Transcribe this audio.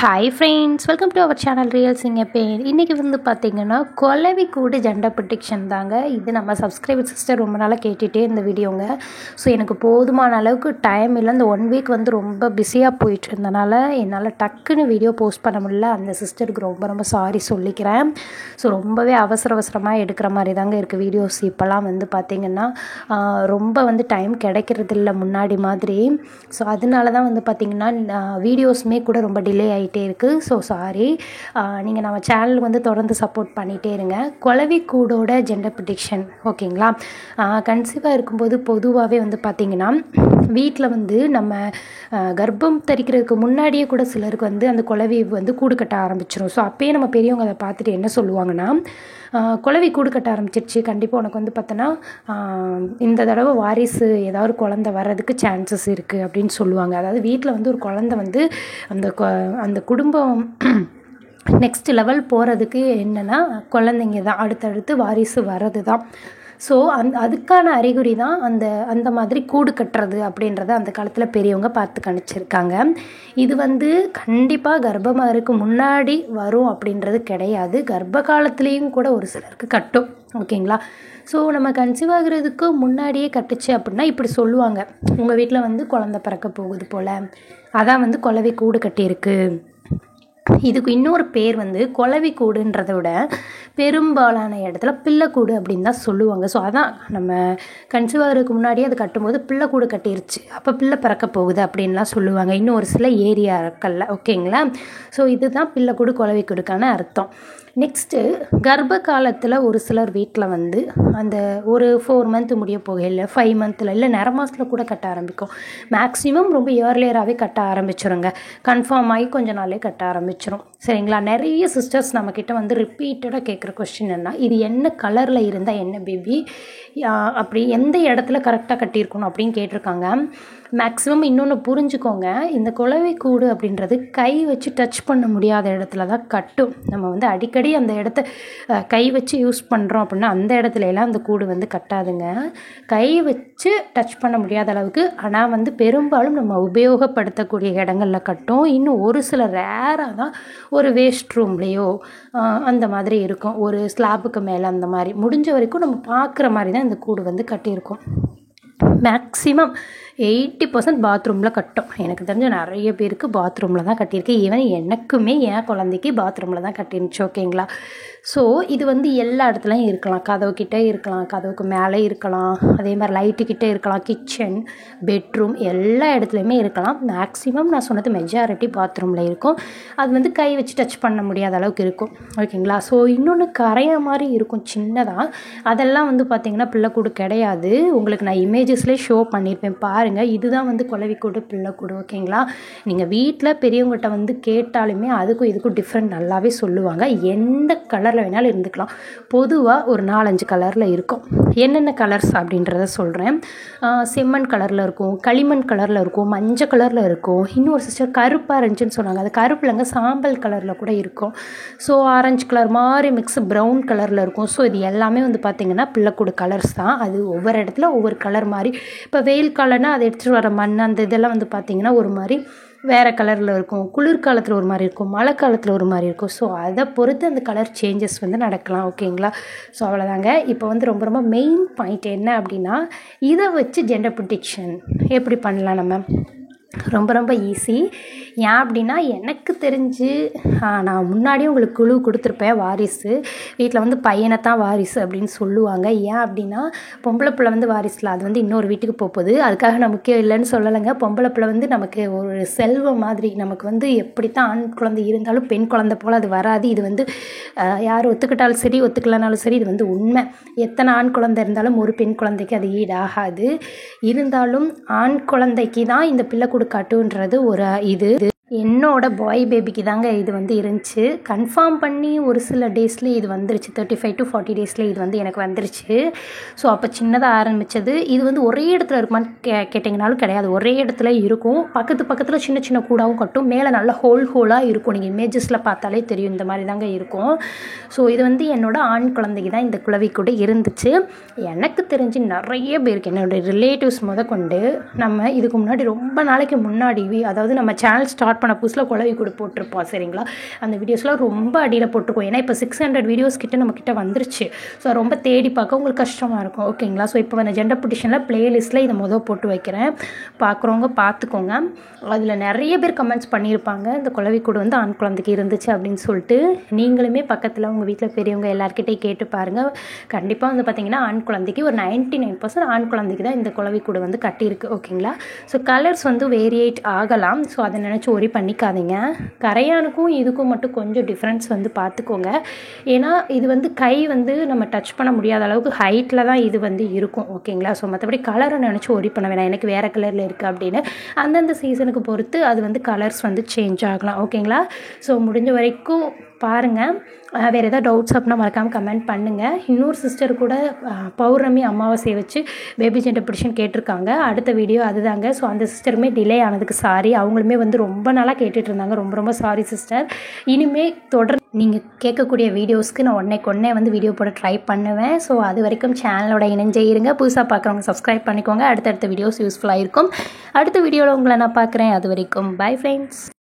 Hi friends, welcome to our channel real சிங்கப்பேன். இன்றைக்கி வந்து பார்த்திங்கன்னா குளவி கூடு ஜெண்டர் ப்ரொடெக்ஷன் தாங்க. இது நம்ம சப்ஸ்கிரைபர் சிஸ்டர் ரொம்ப நாளாக கேட்டுகிட்டே இந்த வீடியோங்க. ஸோ எனக்கு போதுமான அளவுக்கு டைம் இல்லை. இந்த 1 வீக் வந்து ரொம்ப பிஸியாக போயிட்டு இருந்தனால என்னால் டக்குன்னு வீடியோ போஸ்ட் பண்ண முடியல. அந்த சிஸ்டருக்கு ரொம்ப ரொம்ப சாரி சொல்லிக்கிறேன். ஸோ ரொம்பவே அவசரமாக எடுக்கிற மாதிரி தாங்க இருக்குது வீடியோஸ். இப்போல்லாம் வந்து பார்த்திங்கன்னா ரொம்ப வந்து டைம் கிடைக்கிறது இல்லை முன்னாடி மாதிரி. ஸோ அதனால தான் வந்து பார்த்திங்கன்னா வீடியோஸுமே கூட ரொம்ப டிலே ஆகிட்டே இருக்குது. So sorry. நீங்கள் நம்ம சேனலுக்கு வந்து தொடர்ந்து சப்போர்ட் பண்ணிகிட்டே இருங்க. குளவி கூடோட ஜெண்டர் ப்ரொடெக்ஷன் ஓகேங்களா. கன்சீவாக இருக்கும்போது பொதுவாகவே வந்து பார்த்திங்கன்னா வீட்டில் வந்து நம்ம கர்ப்பம் தரிக்கிறதுக்கு முன்னாடியே கூட சிலருக்கு வந்து அந்த குளவி வந்து கூடு கட்ட ஆரம்பிச்சிடும். ஸோ அப்போயே நம்ம பெரியவங்க அதை பார்த்துட்டு என்ன சொல்லுவாங்கன்னா, குளவி கூடு கட்ட ஆரம்பிச்சிருச்சு, கண்டிப்பாக உனக்கு வந்து பார்த்தோன்னா இந்த தடவை வாரிசு ஏதாவது குழந்தை வர்றதுக்கு சான்சஸ் இருக்குது அப்படின்னு சொல்லுவாங்க. அதாவது வீட்டில் வந்து ஒரு குழந்தை வந்து அந்த குடும்பம் நெக்ஸ்ட் லெவல் போகிறதுக்கு என்னென்னா குழந்தைங்க தான், அடுத்தடுத்து வாரிசு வர்றது தான். ஸோ அதுக்கான அறிகுறி தான் அந்த மாதிரி கூடு கட்டுறது அப்படின்றத அந்த காலத்தில் பெரியவங்க பார்த்து கணிச்சிருக்காங்க. இது வந்து கண்டிப்பாக கர்ப்பமாருக்கு முன்னாடி வரும் அப்படின்றது கிடையாது. கர்ப்ப காலத்துலேயும் கூட ஒரு சிலருக்கு கட்டும் ஓகேங்களா. ஸோ நம்ம கன்சீவ் ஆகிறதுக்கு முன்னாடியே கட்டுச்சு அப்படின்னா இப்படி சொல்லுவாங்க, உங்கள் வீட்டில் வந்து குழந்தை பிறக்க போகுது போல், அதான் வந்து குளவி கூடு கட்டியிருக்கு. இதுக்கு இன்னொரு பேர் வந்து குளவி கூடுன்றதை விட பெரும்பாலான இடத்துல பிள்ளைக்கூடு அப்படின்னு தான் சொல்லுவாங்க. ஸோ அதான் நம்ம கன்சீவ் ஆகிறதுக்கு முன்னாடியே அது கட்டும்போது பிள்ளைக்கூடு கட்டிருச்சு, அப்போ பிள்ளை பிறக்க போகுது அப்படின்லாம் சொல்லுவாங்க இன்னும் ஒரு சில ஏரியாக்கள்ல ஓகேங்களா. ஸோ இதுதான் பிள்ளைக்கூடு குளவி கூடுக்கான அர்த்தம். நெக்ஸ்ட்டு கர்ப்ப காலத்தில் ஒரு சிலர் வீட்டில் வந்து அந்த ஒரு 4 மந்த் முடிய போகையில் 5 மந்த்தில் இல்லை நிற மாதத்தில் கூட கட்ட ஆரம்பிக்கும். மேக்ஸிமம் ரொம்ப இயர்லியராகவே கட்ட ஆரம்பிச்சிருங்க. கன்ஃபார்ம் ஆகி கொஞ்ச நாளே கட்ட ஆரம்பிச்சிடும் சரிங்களா. நிறைய சிஸ்டர்ஸ் நம்மக்கிட்ட வந்து ரிப்பீட்டடாக கேட்குற கொஸ்டின் என்ன, இது என்ன கலரில் இருந்தால் என்ன பேபி, அப்படி எந்த இடத்துல கரெக்டாக கட்டியிருக்கணும் அப்படின்னு கேட்டிருக்காங்க. மேக்ஸிமம் இன்னொன்று புரிஞ்சுக்கோங்க, இந்த குளவி கூடு அப்படின்றது கை வச்சு டச் பண்ண முடியாத இடத்துல தான் கட்டும். நம்ம வந்து அடிக்கடி அந்த இடத்த கை வச்சு யூஸ் பண்ணுறோம் அப்படின்னா அந்த இடத்துல எல்லாம் அந்த கூடு வந்து கட்டாதுங்க. கை வச்சு டச் பண்ண முடியாத அளவுக்கு, ஆனால் வந்து பெரும்பாலும் நம்ம உபயோகப்படுத்தக்கூடிய இடங்களில் கட்டும். இன்னும் ஒரு சில ரேராக தான் ஒரு வேஸ்ட் ரூம்லேயோ அந்த மாதிரி இருக்கும், ஒரு ஸ்லாப்புக்கு மேலே அந்த மாதிரி முடிஞ்ச வரைக்கும் நம்ம பார்க்குற மாதிரி தான் இந்த கூடு வந்து கட்டியிருக்கும். மேக்ஸிமம் 80% பாத்ரூமில் கட்டும். எனக்கு தெரிஞ்ச நிறைய பேருக்கு பாத்ரூமில் தான் கட்டியிருக்கு. ஈவன் எனக்குமே என் குழந்தைக்கு பாத்ரூமில் தான் கட்டிருந்துச்சு ஓகேங்களா. ஸோ இது வந்து எல்லா இடத்துலையும் இருக்கலாம். கதவுக்கிட்டே இருக்கலாம், கதவுக்கு மேலே இருக்கலாம், அதே மாதிரி லைட்டுக்கிட்டே இருக்கலாம், கிச்சன், பெட்ரூம் எல்லா இடத்துலையுமே இருக்கலாம். மேக்ஸிமம் நான் சொன்னது மெஜாரிட்டி பாத்ரூமில் இருக்கும். அது வந்து கை வச்சு டச் பண்ண முடியாத அளவுக்கு இருக்கும் ஓகேங்களா. ஸோ இன்னொன்று கரைய மாதிரி இருக்கும் சின்னதாக, அதெல்லாம் வந்து பார்த்திங்கன்னா பிள்ளைக்கூடு கிடையாது. உங்களுக்கு நான் இமேஜஸ்லேயே ஷோ பண்ணியிருப்பேன் பாருங்கள். இதுதான் வந்து குளவி கூடு பிள்ளைக்கூடு ஓகேங்களா. நீங்கள் வீட்டில் பெரியவங்ககிட்ட வந்து கேட்டாலுமே அதுக்கும் இதுக்கும் டிஃப்ரெண்ட் நல்லாவே சொல்லுவாங்க. எந்த கலரில் வேணாலும் இருந்துக்கலாம். பொதுவாக ஒரு 4-5 கலரில் இருக்கும். என்னென்ன கலர்ஸ் அப்படின்றத சொல்கிறேன். செம்மண் கலரில் இருக்கும், களிமண் கலரில் இருக்கும், மஞ்சள் கலரில் இருக்கும். இன்னொரு சிஸ்டர் கருப்பாக இருந்துச்சுன்னு சொன்னாங்க, அது கருப்புலங்க சாம்பல் கலரில் கூட இருக்கும். ஸோ ஆரஞ்சு கலர் மாதிரி மிக்ஸ் ப்ரௌன் கலரில் இருக்கும். ஸோ இது எல்லாமே வந்து பார்த்திங்கன்னா பிள்ளைக்கூடு கலர்ஸ் தான். அது ஒவ்வொரு இடத்துல ஒவ்வொரு கலர் மாதிரி. இப்போ வெயில் காலம்னா அதை எடுத்துகிட்டு வர மண் அந்த இதெல்லாம் வந்து பார்த்திங்கன்னா ஒரு மாதிரி வேறு கலரில் இருக்கும், குளிர்காலத்தில் ஒரு மாதிரி இருக்கும், மழை காலத்தில் ஒரு மாதிரி இருக்கும். ஸோ அதை பொறுத்து அந்த கலர் சேஞ்சஸ் வந்து நடக்கலாம் ஓகேங்களா. ஸோ அவ்வளோதாங்க. இப்போ வந்து ரொம்ப ரொம்ப மெயின் பாயிண்ட் என்ன அப்படின்னா, இதை வச்சு ஜெண்டர் ப்ரொடெக்ஷன் எப்படி பண்ணலாம் நம்ம, ரொம்ப ரொம்ப ஈஸி. ஏன் அப்படின்னா எனக்கு தெரிஞ்சு நான் முன்னாடியே உங்களுக்கு குழு கொடுத்துருப்பேன், வாரிசு வீட்டில் வந்து பையனை தான் வாரிசு அப்படின்னு சொல்லுவாங்க. ஏன் அப்படின்னா பொம்பளை பிள்ளை வந்து வாரிசில் அது வந்து இன்னொரு வீட்டுக்கு போகுது, அதுக்காக நமக்கு இல்லைன்னு சொல்லலைங்க. பொம்பளை பிள்ளை வந்து நமக்கு ஒரு செல்வம் மாதிரி, நமக்கு வந்து எப்படித்தான் ஆண் குழந்தை இருந்தாலும் பெண் குழந்தை போல் அது வராது. இது வந்து யார் ஒத்துக்கிட்டாலும் சரி ஒத்துக்கலனாலும் சரி இது வந்து உண்மை. எத்தனை ஆண் குழந்தை இருந்தாலும் ஒரு பெண் குழந்தைக்கு அது ஈடாகாது. இருந்தாலும் ஆண் குழந்தைக்கு தான் இந்த பிள்ளை காட்டுன்றது ஒரு இது. என்னோட பாய் பேபிக்கு தாங்க இது வந்து இருந்துச்சு. கன்ஃபார்ம் பண்ணி ஒரு சில டேஸ்லேயே இது வந்துருச்சு, 35 to 40 டேஸ்லேயே இது வந்து எனக்கு வந்துருச்சு. ஸோ அப்போ சின்னதாக ஆரம்பித்தது. இது வந்து ஒரே இடத்துல இருக்குமான்னு கேட்டிங்கனாலும் கிடையாது, ஒரே இடத்துல இருக்கும். பக்கத்தில் சின்ன சின்ன கூடாவும் கட்டும், மேலே நல்ல ஹோலாக இருக்கும். நீங்கள் இமேஜஸில் பார்த்தாலே தெரியும், இந்த மாதிரி தாங்க இருக்கும். ஸோ இது வந்து என்னோட ஆண் குழந்தைக்கு தான் இந்த குளவி கூட இருந்துச்சு. எனக்கு தெரிஞ்சு நிறைய பேருக்கு என்னோடய ரிலேட்டிவ்ஸ் கொண்டு நம்ம இதுக்கு முன்னாடி ரொம்ப நாளைக்கு முன்னாடி, அதாவது நம்ம சேனல் ஸ்டார்ட் பண்ண புதுசில் குழவி கூட போட்டிருப்போம் சரிங்களா. அந்த வீடியோஸ்லாம் ரொம்ப அடியில் போட்டிருக்கோம். ஏன்னா இப்போ 600 வீடியோஸ் கிட்ட நம்மக்கிட்ட வந்துருச்சு. ஸோ ரொம்ப தேடி பார்க்க உங்களுக்கு கஷ்டமாக இருக்கும் ஓகேங்களா. ஸோ இப்போ அந்த ஜெண்டர் பிடிஷனில் ப்ளேலிஸ்ட்டில் இதை போட்டு வைக்கிறேன், பார்க்குறவங்க பார்த்துக்கோங்க. அதில் நிறைய பேர் கமெண்ட்ஸ் பண்ணியிருப்பாங்க இந்த குழவிக்கூடு வந்து ஆண் குழந்தைக்கு இருந்துச்சு அப்படின்னு சொல்லிட்டு. நீங்களுமே பக்கத்தில் உங்கள் வீட்டில் பெரியவங்க எல்லாருக்கிட்டையும் கேட்டு பாருங்கள். கண்டிப்பாக வந்து பார்த்திங்கன்னா ஆண் குழந்தைக்கு ஒரு 99% ஆண் குழந்தைக்கு தான் இந்த குழவிக்கூடு வந்து கட்டியிருக்கு ஓகேங்களா. ஸோ கலர்ஸ் வந்து வேரியேட் ஆகலாம். ஸோ அதை நினச்சி ஒரி பண்ணிக்காதீங்க. கரையானுக்கும் இதுக்கும் மட்டும் கொஞ்சம் டிஃப்ரென்ஸ் வந்து பார்த்துக்கோங்க. ஏன்னா இது வந்து கை வந்து நம்ம டச் பண்ண முடியாத அளவுக்கு ஹைட்டில் தான் இது வந்து இருக்கும் ஓகேங்களா. ஸோ மற்றபடி கலரை நினச்சி ஒரி பண்ண வேணாம், எனக்கு வேறு கலரில் இருக்குது அப்படின்னு. அந்தந்த சீசனுக்கு பொறுத்து அது வந்து கலர்ஸ் வந்து சேஞ்ச் ஆகலாம் ஓகேங்களா. ஸோ முடிஞ்ச வரைக்கும் பாருங்கள். வேறு ஏதாவது டவுட்ஸ் அப்படின்னா மறக்காமல் கமெண்ட் பண்ணுங்கள். இன்னொரு சிஸ்டர் கூட பௌர்ணமி அமாவாசையை வச்சு பேபி ஜெண்டர் பிடிஷன் கேட்டிருக்காங்க. அடுத்த வீடியோ அதுதாங்க. ஸோ அந்த சிஸ்டருமே டிலே ஆனதுக்கு சாரி. அவங்களுமே வந்து ரொம்ப நாளாக கேட்டுட்டு இருந்தாங்க. ரொம்ப ரொம்ப சாரி சிஸ்டர். இனிமேல் தொடர்ந்து நீங்கள் கேட்கக்கூடிய வீடியோஸ்க்கு நான் ஒன்றே வந்து வீடியோ போட ட்ரை பண்ணுவேன். ஸோ அது வரைக்கும் சேனலோட இணைஞ்சே இருங்க. புதுசாக பார்க்குறவங்க சப்ஸ்கிரைப் பண்ணிக்கோங்க. அடுத்தடுத்த வீடியோஸ் யூஸ்ஃபுல்லாக இருக்கும். அடுத்த வீடியோவில் உங்களை நான் பார்க்குறேன். அது வரைக்கும் பை ஃப்ரெண்ட்ஸ்.